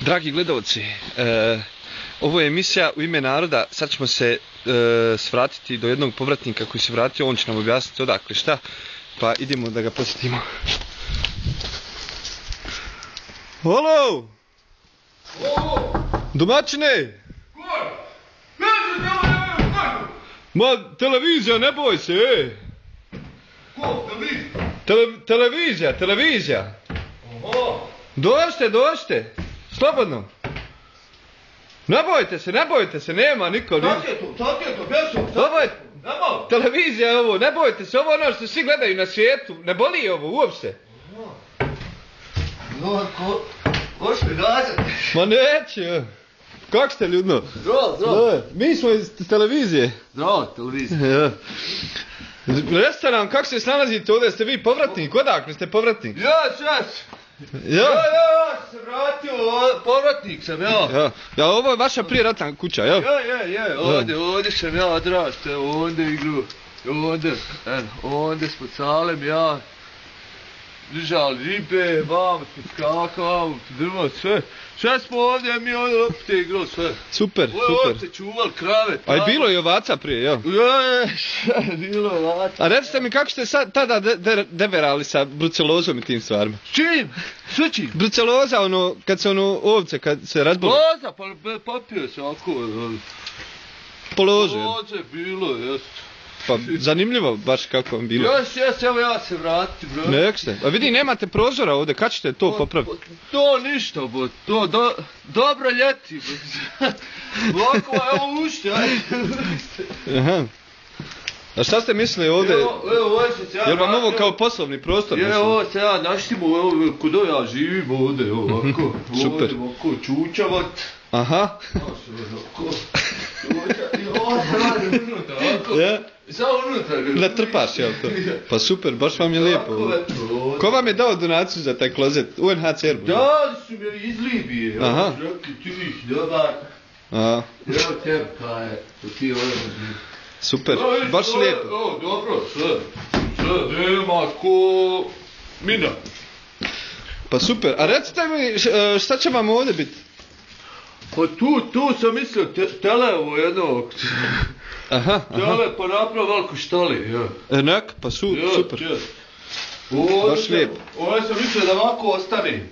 Dragi gledalci, ovo je emisija U ime naroda. Sad ćemo se svratiti do jednog povratnika koji se vratio, on će nam objasniti odakle šta, pa idemo da ga posjetimo. Halo! Domaćine! Ma, televizija, ne boj se, ej! Ko? Televizija? Televizija! Oho! Dođite! Slobodno! Ne bojte se, nema niko. Tako je to, pješu! Ovo je Nemo! televizija ovo, ne bojte se, ovo je ono što svi gledaju na svijetu, ne boli ovo uopšte. No, hoš mi gazati? Ma neće, kako ste ljudno? Zdravo. Mi smo iz televizije. Zdravo, televizija. Ja. Recite nam kako se snalazite ovdje, ste vi povratnik, odakle ste povratnik? Ja se vratio, povratnik sam, ja. Ja, ovo je vaša prije ratna kuća, jel? Je, ovdje sam ja odrastao, ovdje igru, ovdje smo Salem, ja. Držali ribe, vam smo skakali, drvo, sve smo ovdje, mi ovdje opet igrali sve. Super. Ovdje čuvali krave. A je bilo i ovaca prije, jel? Je, bilo ovaca. A recite mi kako ste sad tada deverali sa brucelozom i tim stvarima? S čim? Sve čim? Bruceloza, kad se ovce, kad se razboli. Loza, pa popio se ovako. Polože. Loze bilo, jest. Pa zanimljivo baš kako vam bilo. Jes, evo ja se vratim, bro. Nek ste. A vidi, nemate prozora ovdje, kad ćete to popraviti? To ništa, bo, dobro ljeti, bo. Ovako, evo ušte, ajde. Aha. A šta ste mislili ovdje? Evo, ovo se ja... Jel vam ovo kao poslovni prostor? Je, ovo se ja naštimo, evo, kod ja živim ovdje, ovako. Super. Ovako, čučavat. Aha. Ja. Samo unutra. Natrpaš, jel to? Pa super, baš vam je lijepo. Ko vam je dao donaciju za taj klozet? UNHCR? Da, su mi iz Libije. Aha. Ti dobar. Aha. Evo tebi, kaj, to ti ovo. Super, baš lijepo. Dobro, sve, nema ko mina. Pa super, a recite mi šta će vam ovdje biti? Pa tu sam mislio televo jednog. Aha. Tele pa napravo veliko štali, ja. Nek, pa super. Ovdje, baš lijepo. Ovdje sam mislio da ovako ostane.